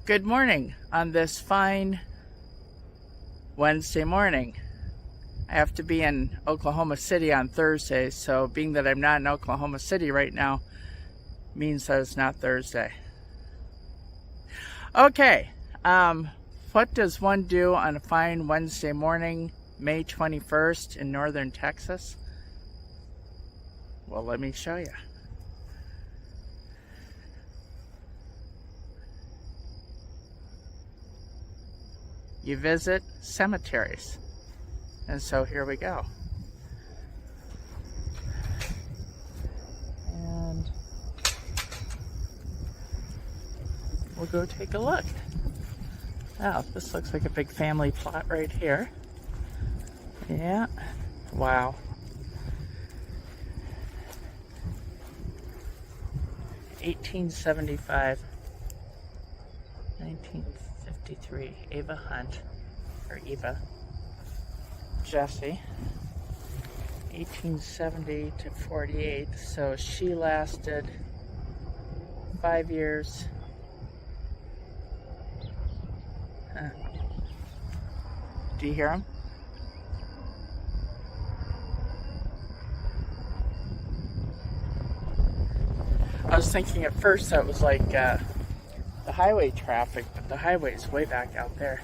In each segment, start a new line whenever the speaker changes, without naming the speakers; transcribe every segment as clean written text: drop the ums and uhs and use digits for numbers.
Good morning on this fine Wednesday morning. I have to be in Oklahoma City on Thursday, so being that I'm not in Oklahoma City right now means that it's not Thursday. Okay, what does one do on a fine Wednesday morning, May 21st in northern Texas? Well, let me show you. You visit cemeteries. And so here we go. And we'll go take a look. Oh, this looks like a big family plot right here. Yeah. Wow. $1875. 1953. Ava Hunt, or Eva. Jesse. 1870 to 48. So she lasted 5 years. Huh. Do you hear them? I was thinking at first that was like the highway traffic, but the highway's way back out there.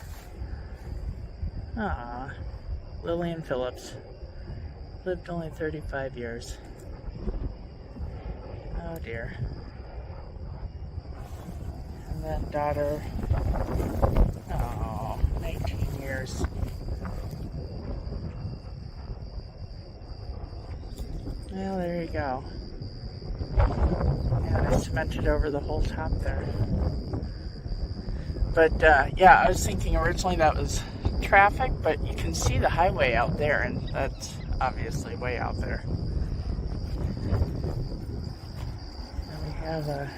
Ah, Lillian Phillips lived only 35 years. Oh dear. And then daughter, oh, 19 years. Well, there you go. Yeah, they cemented over the whole top there. But yeah, I was thinking originally that was traffic, but you can see the highway out there, and that's obviously way out there. And we have a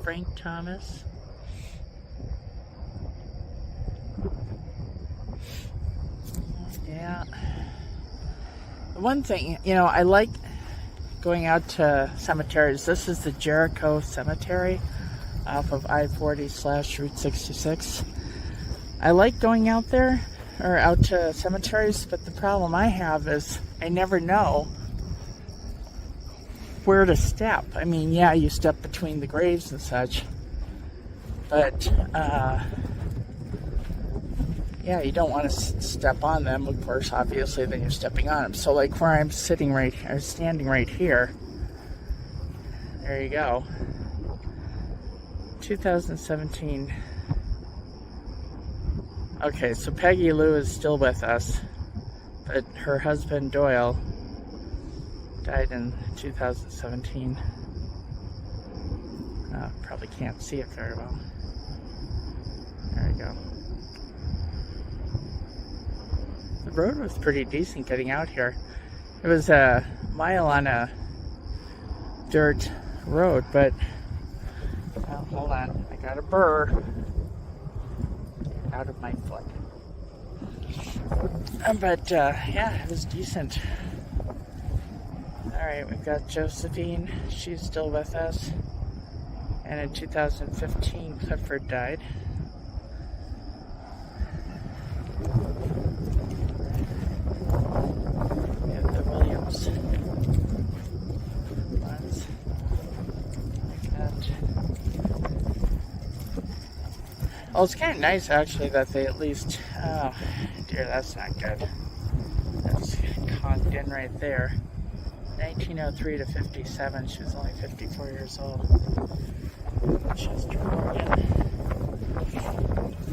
Frank Thomas. Yeah. One thing, you know, I like going out to cemeteries. This is the Jericho Cemetery off of I-40/Route 66. I like going out there, or out to cemeteries, but the problem I have is I never know where to step. I mean, yeah, you step between the graves and such, but yeah, you don't want to step on them, of course, obviously, then you're stepping on them. So like where I'm sitting right, or standing right here, there you go. 2017. Okay, so Peggy Lou is still with us, but her husband Doyle died in 2017. Probably can't see it very well. There you go. The road was pretty decent getting out here. It was a mile on a dirt road, but well, hold on, I got a burr out of my foot. But yeah, it was decent. Alright, we've got Josephine, she's still with us. And in 2015, Clifford died. Well, it's kind of nice actually that they at least, oh dear, that's not good. That's conked in right there. 1903 to 57, she was only 54 years old. Chester Morgan.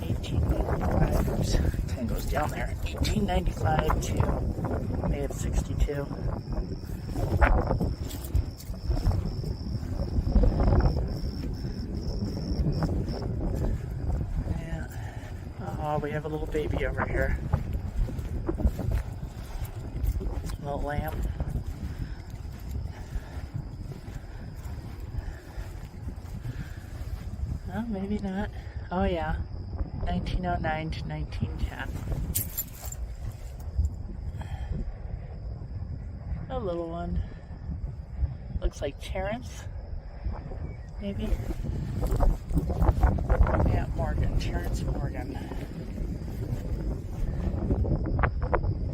1895, oops, 10 goes down there. 1895 to May of 62. Oh, we have a little baby over here. A little lamb. Oh, maybe not. Oh, yeah. 1909 to 1910. little one. Looks like Terrence, maybe. Yeah, Morgan, Terrence Morgan.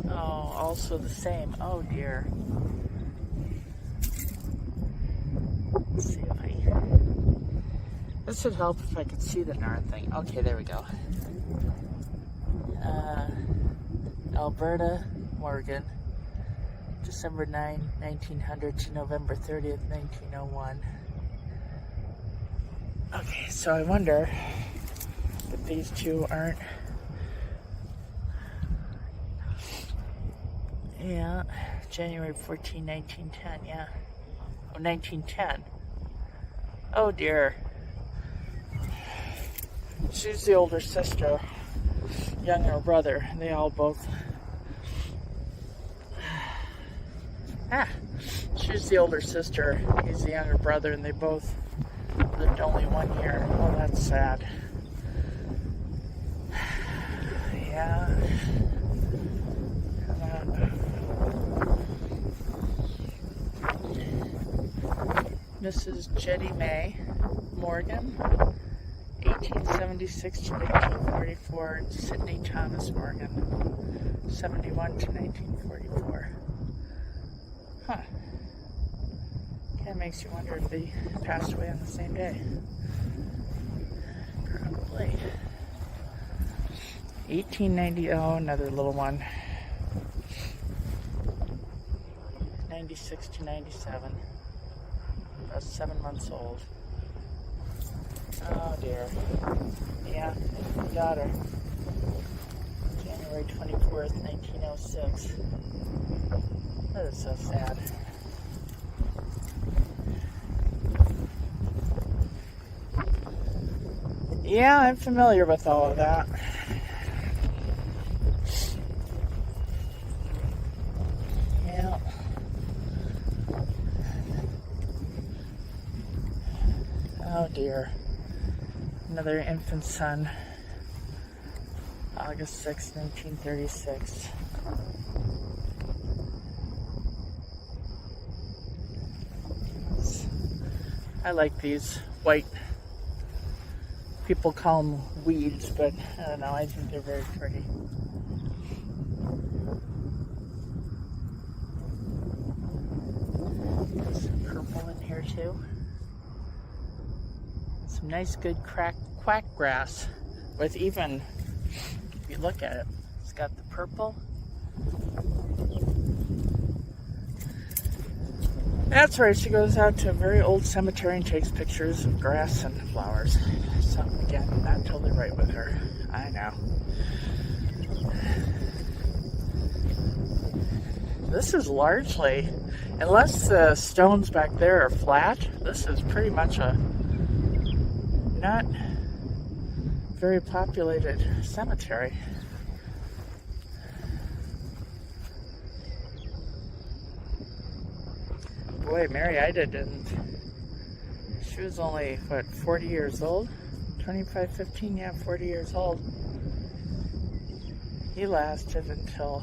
Oh, also the same. Oh dear. Let's see if this would help if I could see the darn thing. Okay, there we go. Alberta Morgan, December 9, 1900 to November 30th, 1901. Okay, so I wonder if these two aren't. Yeah, January 14, 1910, yeah. Oh, 1910. Oh dear. She's the older sister, younger brother. They all both. She's the older sister. He's the younger brother, and they both lived only 1 year. Oh, that's sad. Yeah. Come on. Mrs. Jetty May Morgan, 1876 to 1944, and Sidney Thomas Morgan, 71 to 1944. Huh. Kind of makes you wonder if they passed away on the same day. Probably. 1890, oh, another little one. 96 to 97. About 7 months old. Oh dear. Yeah, my daughter. January 24th, 1906. That is so sad. Yeah, I'm familiar with all of that. Yeah. Oh dear. Another infant son. August 6, 1936. I like these white, people call them weeds, but I don't know, I think they're very pretty. There's some purple in here too. Some nice good quack grass with even, if you look at it, it's got the purple. That's right, she goes out to a very old cemetery and takes pictures of grass and flowers. So, again, not totally right with her. I know. This is largely, unless the stones back there are flat, this is pretty much a not very populated cemetery. Boy, Mary Ida didn't. She was only, 40 years old? 25, 15, yeah, 40 years old. He lasted until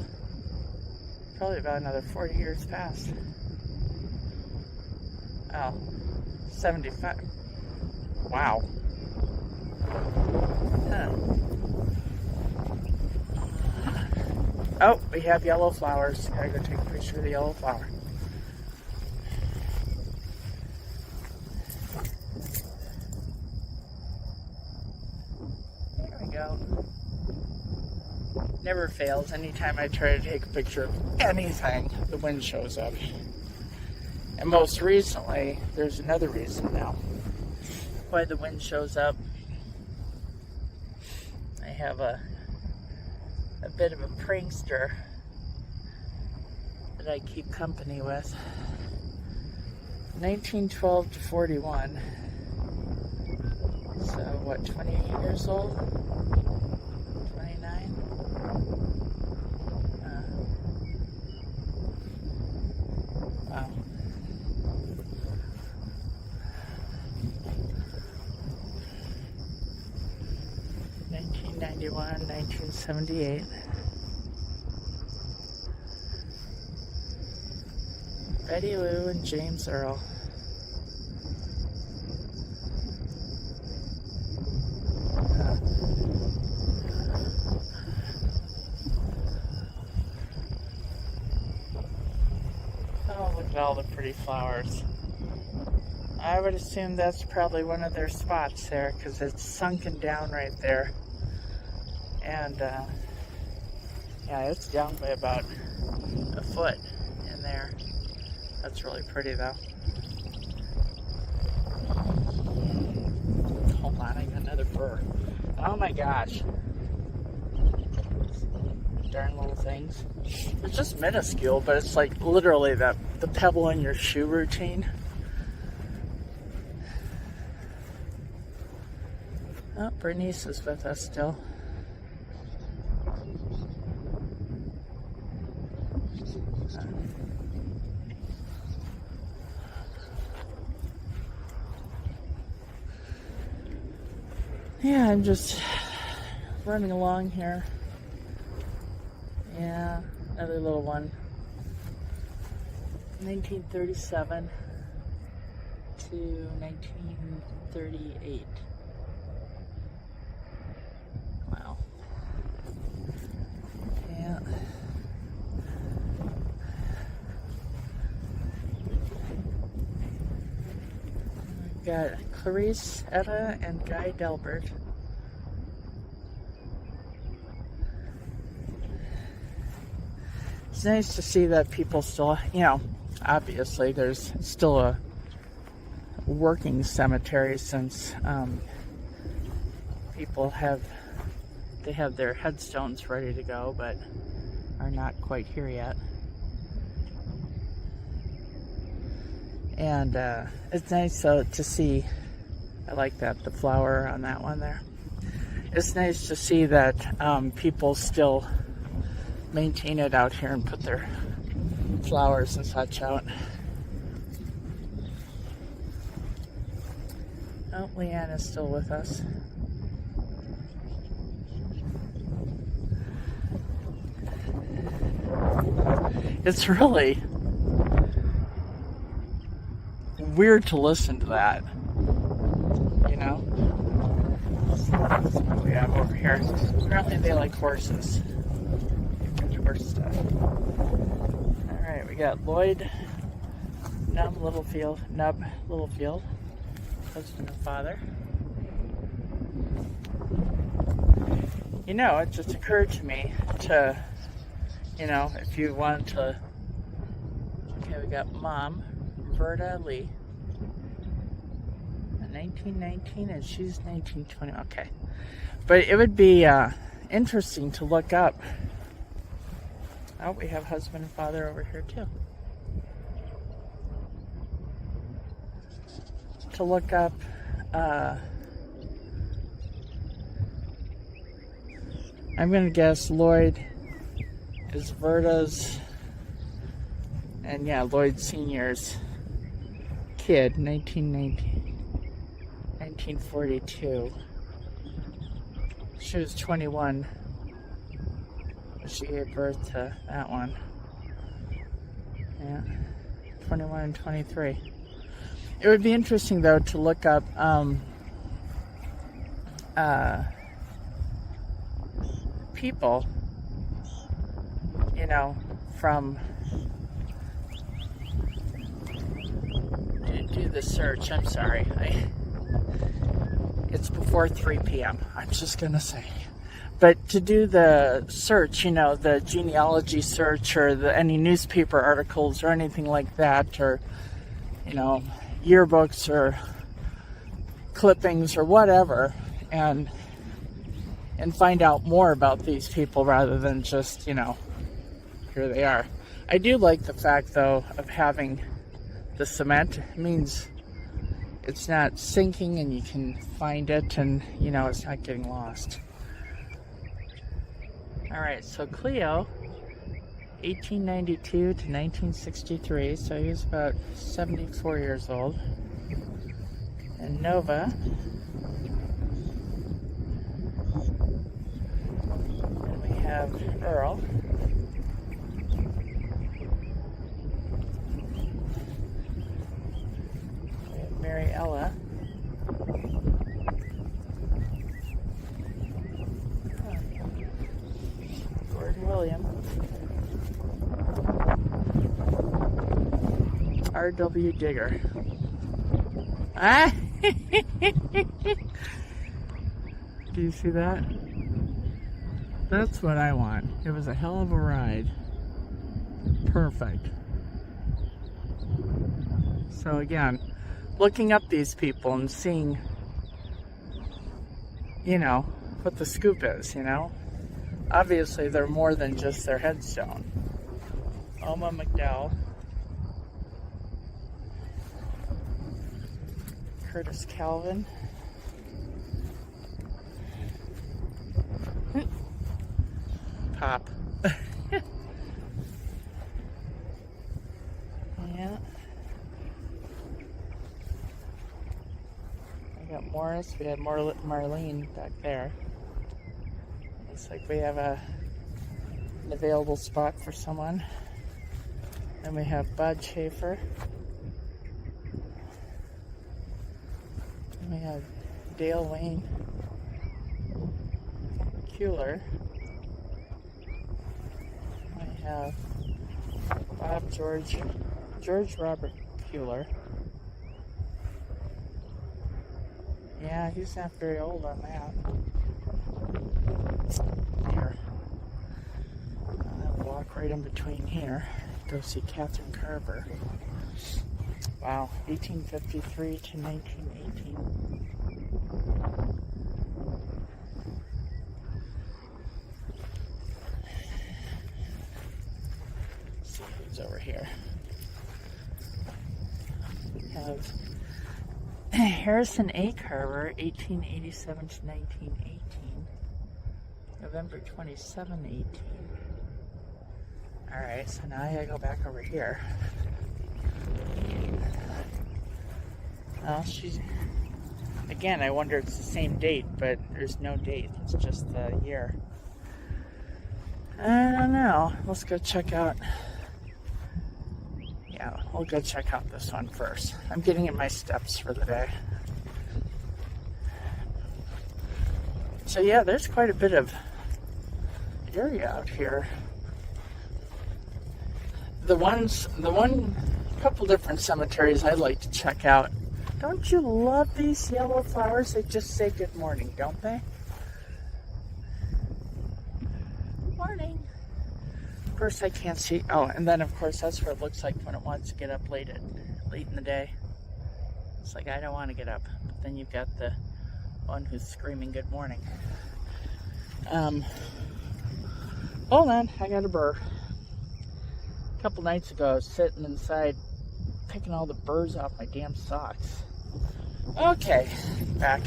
probably about another 40 years past. Oh, 75. Wow. Huh. Oh, we have yellow flowers. Gotta go take a picture of the yellow flower. There we go. Never fails. Anytime I try to take a picture of anything, the wind shows up. And most recently, there's another reason now why the wind shows up. I have a bit of a prankster that I keep company with. 1912 to 41. So what, 28 years old? 29? Wow. 1991, 1978. Betty Lou and James Earl. Oh, look at all the pretty flowers. I would assume that's probably one of their spots there because it's sunken down right there. And yeah, it's down by about a foot in there. That's really pretty though. Hold on, I got another fur. Oh my gosh. Darn little things. It's just minuscule, but it's like literally the pebble in your shoe routine. Oh, Bernice is with us still. Yeah, I'm just running along here. Yeah, another little one. 1937 to 1938. Wow. Yeah. We've got Clarice, Etta, and Guy Delbert. It's nice to see that people still, obviously there's still a working cemetery since people have their headstones ready to go, but are not quite here yet. And it's nice to see, I like that, the flower on that one there. It's nice to see that people still maintain it out here and put their flowers and such out. Oh, Leanne is still with us. It's really weird to listen to that, That's what we have over here. Apparently they like horses. Horse stuff. Alright, we got Lloyd Nub Littlefield, husband and father. It just occurred to me to, if you want to. Okay, we got Mom, Verda Lee, 1919, and she's 1920. Okay, but it would be interesting to look up. Oh, we have husband and father over here too. To look up I'm gonna guess Lloyd is Verda's, and yeah, Lloyd Sr.'s kid, 1942. She was 21. She gave birth to that one. Yeah, 21 and 23. It would be interesting, though, to look up people, from do the search. I'm sorry. It's before 3 p.m. I'm just going to say. But to do the search, the genealogy search, or any newspaper articles or anything like that, or, yearbooks or clippings or whatever, and find out more about these people rather than just, here they are. I do like the fact, though, of having the cement. It means it's not sinking and you can find it, and, it's not getting lost. Alright, so Cleo, 1892 to 1963, so he was about 74 years old. And Nova, and we have Earl, R.W. Digger. Ah! Do you see that? That's what I want. It was a hell of a ride. Perfect. So again, looking up these people and seeing, you know, what the scoop is, you know? Obviously, they're more than just their headstone. Oma McDowell. Curtis Calvin. Pop. Yeah. We got Morris. We had Marlene back there. Looks like we have an available spot for someone. Then we have Bud Schaefer. And we have Dale Wayne Kuehler. We have Bob George Robert Kuehler. Yeah, he's not very old on that. Here. I'll walk right in between here. Go see Catherine Carver. Wow, 1853 to 1918. Let's see who's over here. We have Harrison A. Carver, 1887 to 1918. November 27, 18. Alright, so now I gotta go back over here. Well, she's... Again, I wonder if it's the same date, but there's no date. It's just the year. I don't know. Let's go check out... Yeah, we'll go check out this one first. I'm getting in my steps for the day. So yeah, there's quite a bit of area out here. The one couple different cemeteries I'd like to check out. Don't you love these yellow flowers? They just say good morning, don't they? Morning. Of course I can't see. Oh, and then of course that's what it looks like when it wants to get up late in the day. It's like I don't want to get up. But then you've got the one who's screaming good morning. Hold on, I got a burr. A couple nights ago I was sitting inside picking all the burrs off my damn socks. Okay, back.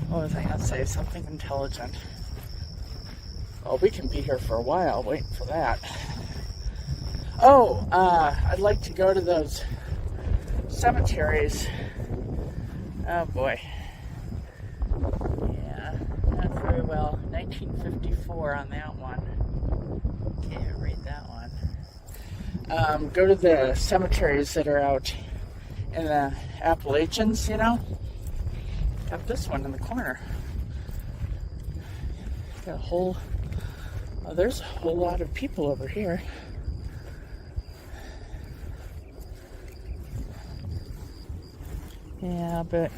What was I gonna say? Something intelligent. Well, we can be here for a while waiting for that. Oh, I'd like to go to those cemeteries. Oh boy. Yeah, not very well. 1954 on that one. Can't read that one. Go to the cemeteries that are out in the Appalachians, you know? Got this one in the corner. Got a whole... Oh, there's a whole lot of people over here. Yeah, but...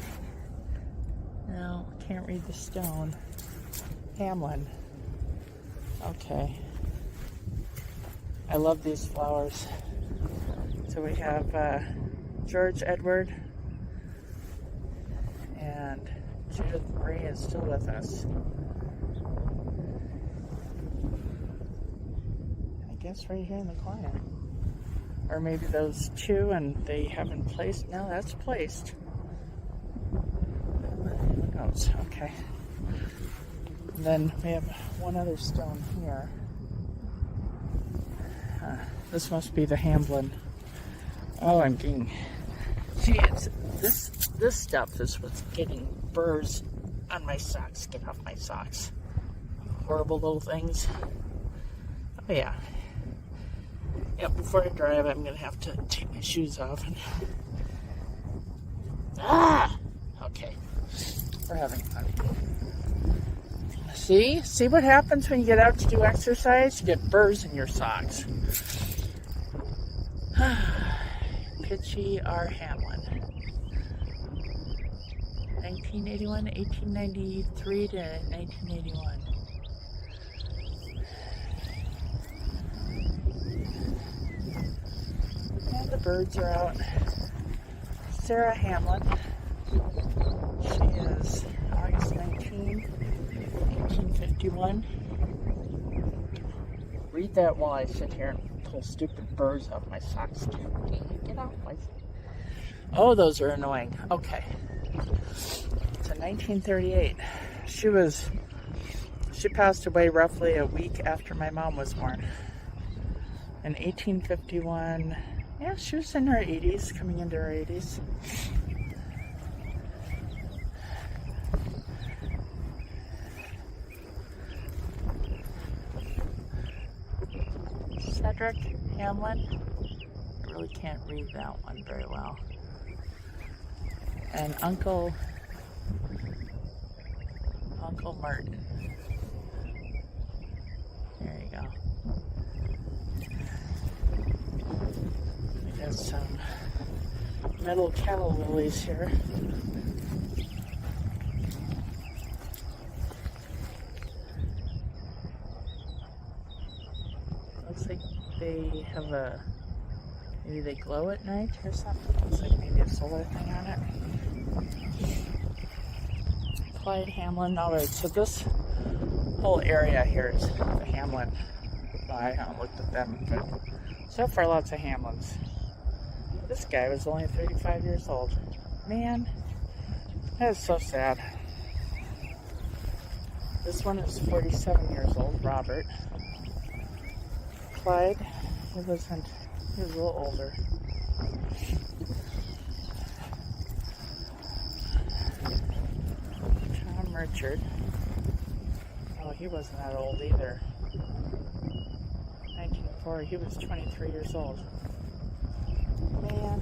No, can't read the stone. Hamlin. Okay. I love these flowers. So we have George Edward and Judith Marie is still with us. I guess right here in the corner. Or maybe those two and they haven't placed. No, that's placed. Who knows? Okay. And then we have one other stone here. This must be the Hamlin. Oh, I'm getting... See, it's this stuff is what's getting burrs on my socks. Get off my socks. Horrible little things. Oh, yeah. Yeah, before I drive, I'm going to have to take my shoes off. And... Ah! Okay. We're having fun. This See what happens when you get out to do exercise? You get burrs in your socks. Pitchy R. Hamlin. 1981, 1893 to 1981. And the birds are out. Sarah Hamlin. She is August 19, 1851. Read that while I sit here and pull stupid birds off my socks. Get off my... Oh, those are annoying. Okay. So 1938. She passed away roughly a week after my mom was born. In 1851, yeah, she was in her 80s, coming into her 80s. Cedric Hamlin. Really can't read that one very well. And Uncle Martin. There you go. We got some metal calla lilies here. Looks like they have maybe they glow at night or something. Looks like maybe a solar thing on it. Clyde Hamlin. Alright, so this whole area here is the Hamlin. Well, I haven't looked at them, but so far lots of Hamlins. This guy was only 35 years old. Man, that is so sad. This one is 47 years old, Robert. Clyde, he was a little older. Tom Richard. Oh, he wasn't that old either. 1904, he was 23 years old. Man,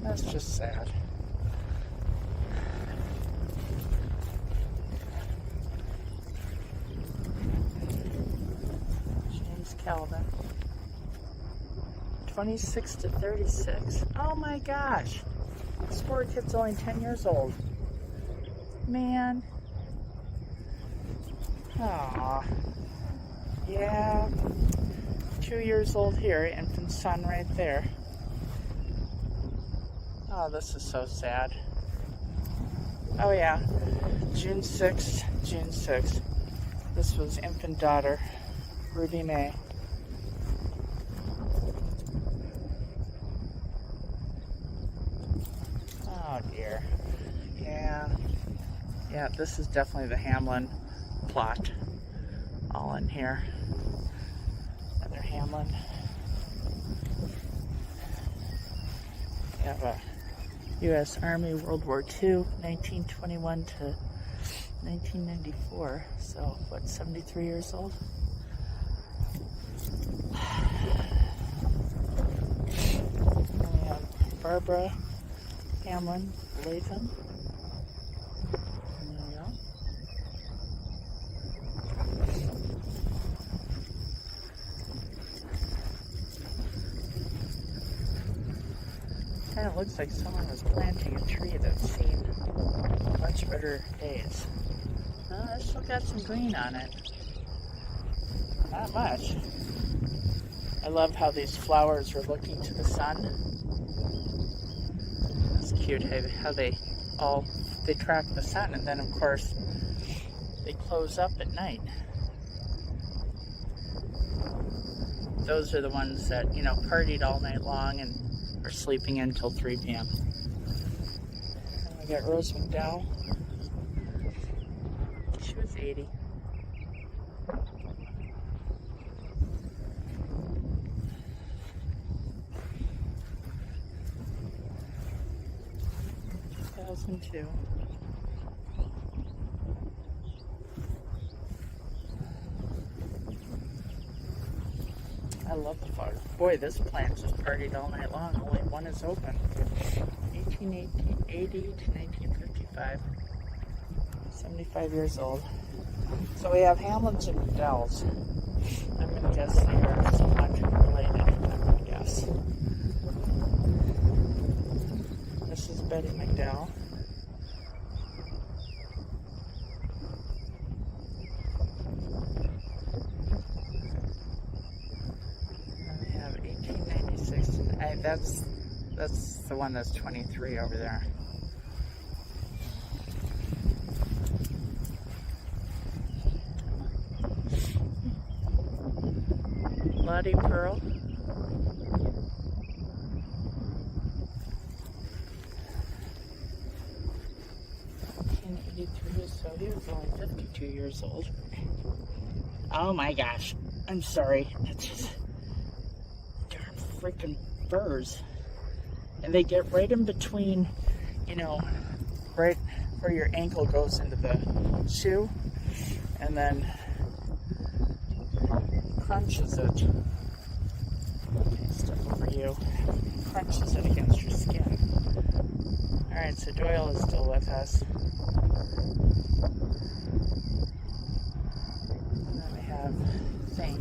that's just sad. James Calvin. 26 to 36. Oh my gosh. This poor kid's only 10 years old. Man. Aww. Yeah. 2 years old here. Infant son right there. Oh, this is so sad. Oh yeah. June 6th. This was infant daughter, Ruby May. Oh dear. Yeah, this is definitely the Hamlin plot. All in here. Another Hamlin. We have a U.S. Army World War II, 1921 to 1994. So, what, 73 years old? We have Barbara Hamlin Latham. There we go. Kind of looks like someone was planting a tree that's seen much better days. Oh, it's still got some green on it. Not much. I love how these flowers are looking to the sun. It's cute how they track the sun, and then of course they close up at night. Those are the ones that, partied all night long and are sleeping until 3 p.m. And we got Rose McDowell. She was 80. Two. I love the flower. Boy, this plant just partied all night long. Only one is open. 1880 to 1955. 75 years old. So we have Hamlins and McDowell's. I'm going to guess they are somewhat related, I'm going to guess. This is Betty McDowell. And we have 1896. That's the one that's 23 over there. Bloody Pearl. 1983, so he was only 52 years old. Oh my gosh. I'm sorry. That's just darn freaking burrs. And they get right in between, you know, right where your ankle goes into the shoe, and then crunches it. Okay, step over you. Crunches it against your skin. Alright, so Doyle is still with us. And then we have Thing.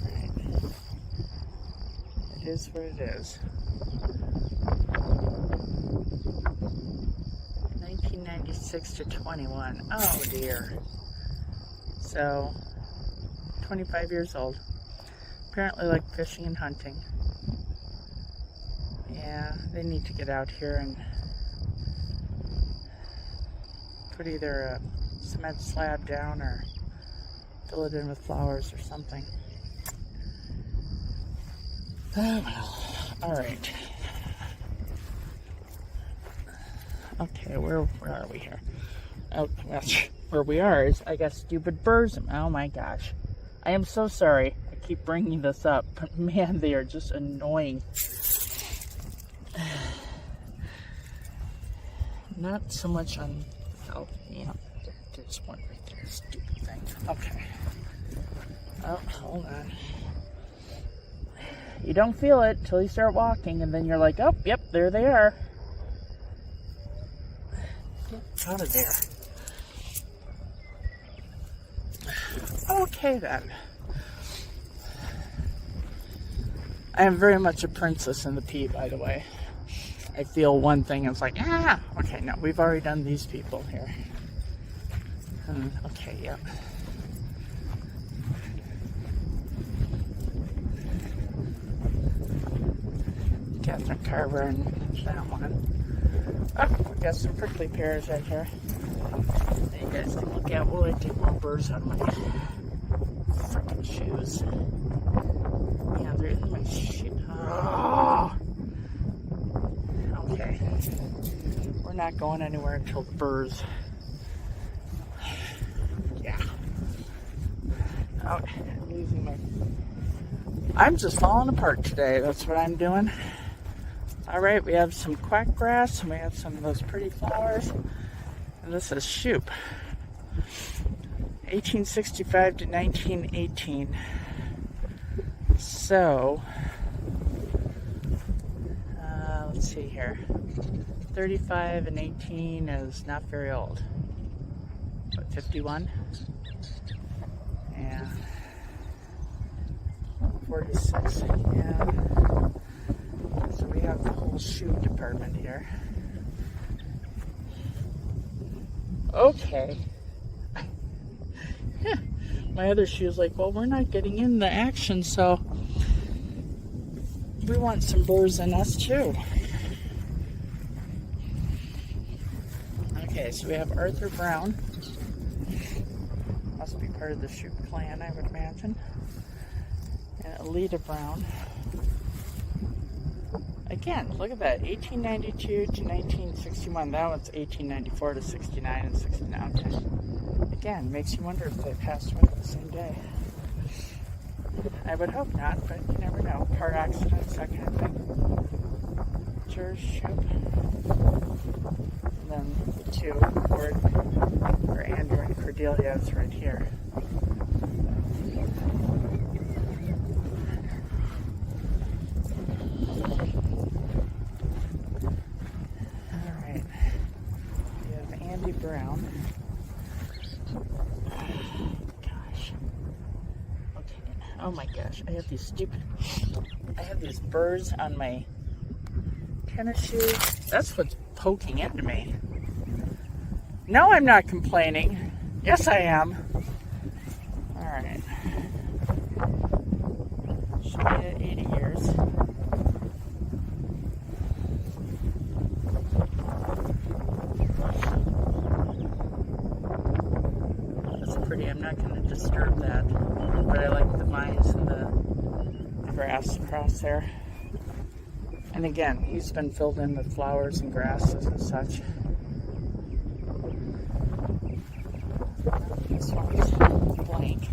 Alright. It is what it is. 1996 to 21. Oh dear. So, 25 years old. Apparently like fishing and hunting. Yeah, they need to get out here and put either a cement slab down or fill it in with flowers or something. Oh well. Alright. Okay, where are we here? Oh, that's where we are is, I guess, stupid birds. Oh my gosh. I am so sorry. I keep bringing this up, but man, they are just annoying. Not so much on, oh, yeah, there's one right there, stupid thing. Okay. Oh, hold on. You don't feel it till you start walking, and then you're like, oh, yep, there they are. Get out of there. Okay then. I am very much a princess in the pea, by the way. I feel one thing and it's like, ah! Okay, no, we've already done these people here. Okay, yep. Catherine Carver and that one. Oh, we got some prickly pears right here. That you guys can look at while I take more burrs out of my freaking shoes. Yeah, they're in my shit. Oh. Okay. We're not going anywhere until the burrs. Yeah. Oh, I'm losing my... I'm just falling apart today. That's what I'm doing. Alright, we have some quackgrass and we have some of those pretty flowers. And this is shoop. 1865 to 1918. So, let's see here. 35 and 18 is not very old. What, 51? Yeah. 46, yeah. So we have the whole shoe department here. Okay. My other shoe is like, well, we're not getting in the action, so we want some burrs in us too. Okay, so we have Arthur Brown. Must be part of the Shoop clan, I would imagine. And Alida Brown. Again, look at that, 1892 to 1961. That one's 1894 to 69 and 69. Okay. Again, makes you wonder if they passed away the same day. I would hope not, but you never know. Car accidents, that kind of thing. George Shoop. And then the two, or Andrew and Cordelia, is right here. Oh my gosh, I have these burrs on my tennis shoes. That's what's poking into me. No, I'm not complaining. Yes, I am. All right. Should be at 80 years. That's pretty. I'm not going to disturb that. But I like the vines and the grass across there. And again, he's been filled in with flowers and grasses and such. This one's blank.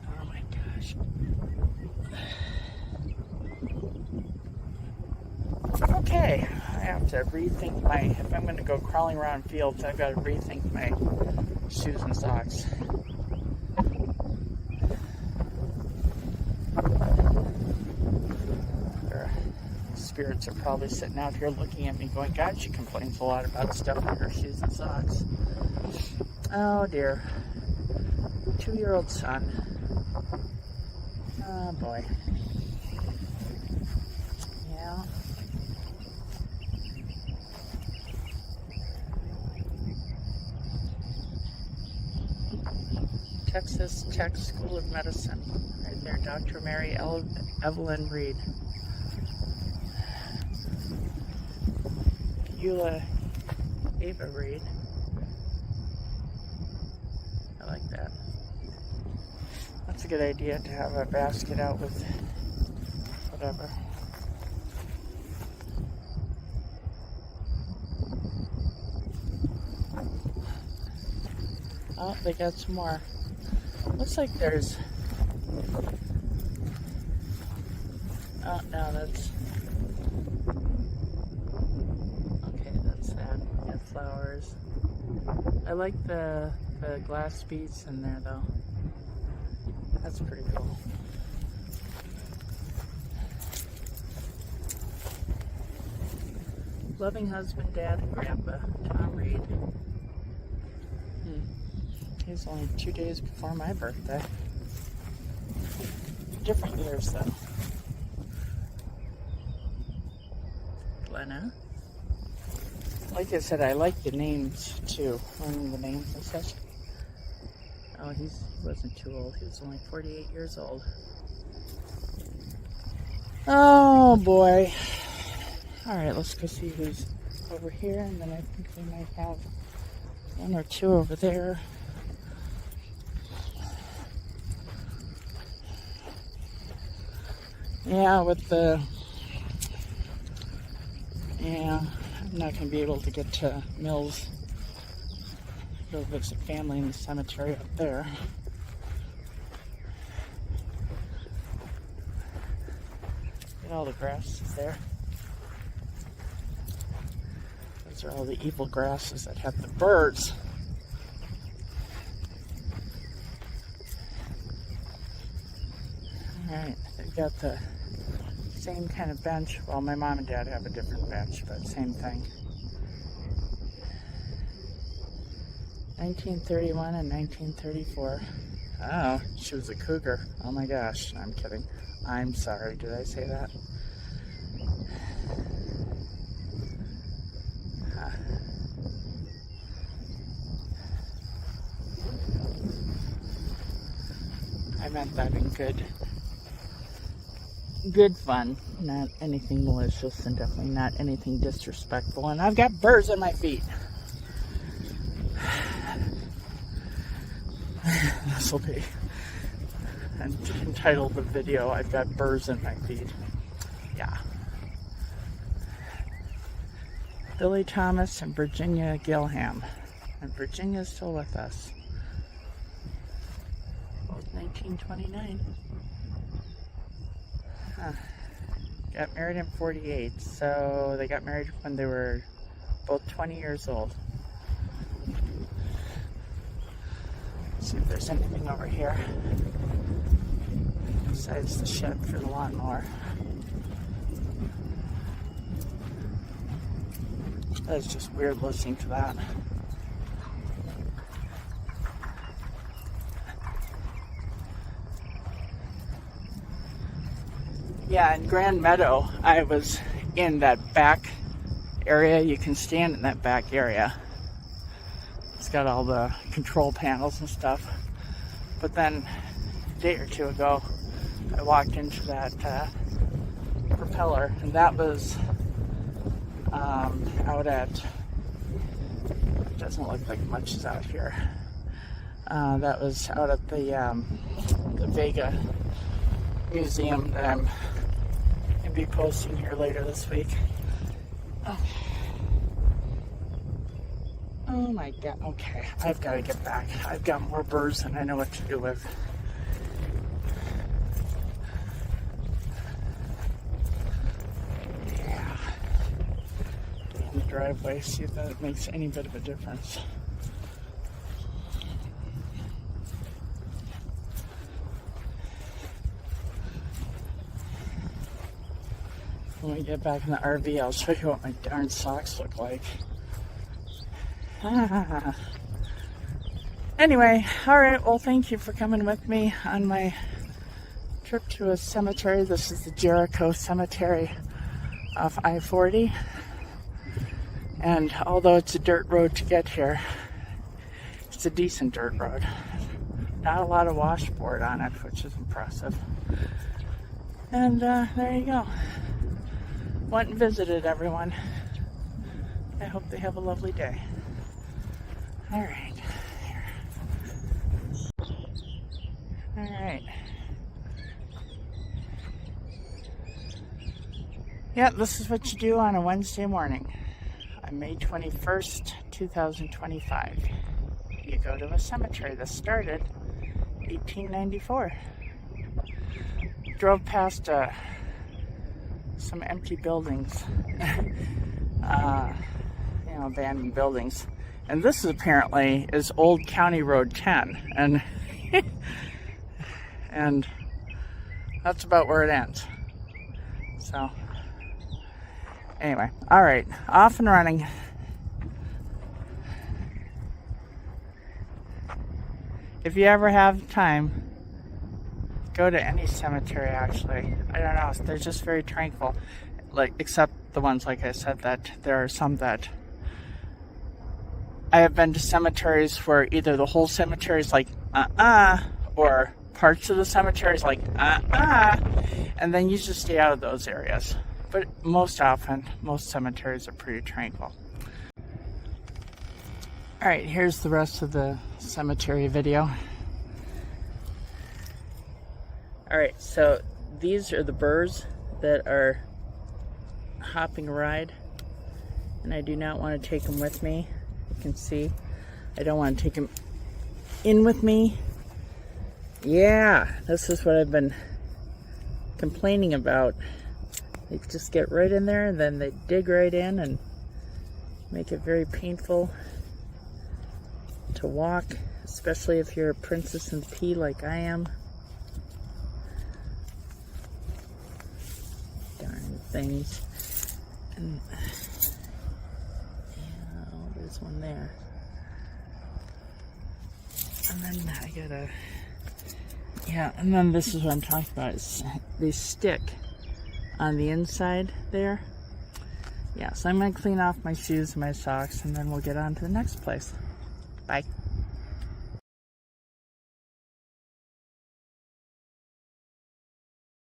Oh my gosh. Okay, I have to rethink if I'm going to go crawling around fields, I've got to rethink my shoes and socks. Spirits are probably sitting out here looking at me going, God, she complains a lot about stuff in her shoes and socks. Oh dear. 2-year-old son. Oh boy. Yeah. Texas Tech School of Medicine. Right there, Dr. Mary Evelyn Reed. Eula Ava Reed. I like that. That's a good idea to have a basket out with whatever. Oh, they got some more. Looks like there's... Oh, no, that's... flowers. I like the glass beads in there though. That's pretty cool. Loving husband, dad, and grandpa, Tom Reed. He's only 2 days before my birthday. Different years though. Glenna. Like I said, I like the names too, learning the names and such. Oh, he wasn't too old. He was only 48 years old. Oh boy. Alright, let's go see who's over here, and then I think we might have one or two over there. Yeah, I'm not going to be able to get to Mills. Go visit family in the cemetery up there. Get all the grasses there. Those are all the evil grasses that have the birds. Alright, they've got the same kind of bench. Well, my mom and dad have a different bench, but same thing. 1931 and 1934. Oh, she was a cougar. Oh my gosh, I'm kidding. I'm sorry, did I say that? I meant that in good fun, not anything malicious, and definitely not anything disrespectful. And I've got burrs on my feet. This will be entitled the video, I've got burrs in my feet. Yeah. Billy Thomas and Virginia Gilham. And Virginia's still with us. 1929. Got married in 48, so they got married when they were both 20 years old. Let's see if there's anything over here besides the shed for the lawnmower. That's just weird listening to that. Yeah, in Grand Meadow, I was in that back area. You can stand in that back area. It's got all the control panels and stuff. But then a day or two ago, I walked into that propeller, and that was out at, it doesn't look like much is out here. That was out at the Vega Museum that I'm going to be posting here later this week. Oh my god, okay, I've got to get back. I've got more birds than I know what to do with. Yeah. In the driveway, see if that makes any bit of a difference. When we get back in the RV, I'll show you what my darn socks look like. Anyway, alright, well, thank you for coming with me on my trip to a cemetery. This is the Jericho Cemetery off I-40. And although it's a dirt road to get here, it's a decent dirt road. Not a lot of washboard on it, which is impressive. And there you go. Went and visited everyone. I hope they have a lovely day. All right. All right. Yeah, this is what you do on a Wednesday morning on May 21st, 2025. You go to a cemetery that started 1894. Drove past some empty buildings, abandoned buildings. And this is apparently is Old County Road 10, and and that's about where it ends. So anyway, all right, off and running. If you ever have time, go to any cemetery. Actually, I don't know, they're just very tranquil, like, except the ones, like I said, that there are some that I have been to cemeteries where either the whole cemetery is like or parts of the cemetery is like and then you just stay out of those areas. But most often, most cemeteries are pretty tranquil. Alright, here's the rest of the cemetery video. Alright, so these are the birds that are hopping a ride, and I do not want to take them with me. You can see I don't want to take them in with me. Yeah, this is what I've been complaining about. They just get right in there and then they dig right in and make it very painful to walk, especially if you're a princess in pea like I am. Darn things. And there's one there. And then I gotta, and then this is what I'm talking about, is they stick on the inside there. Yeah, so I'm gonna clean off my shoes and my socks, and then we'll get on to the next place. Bye.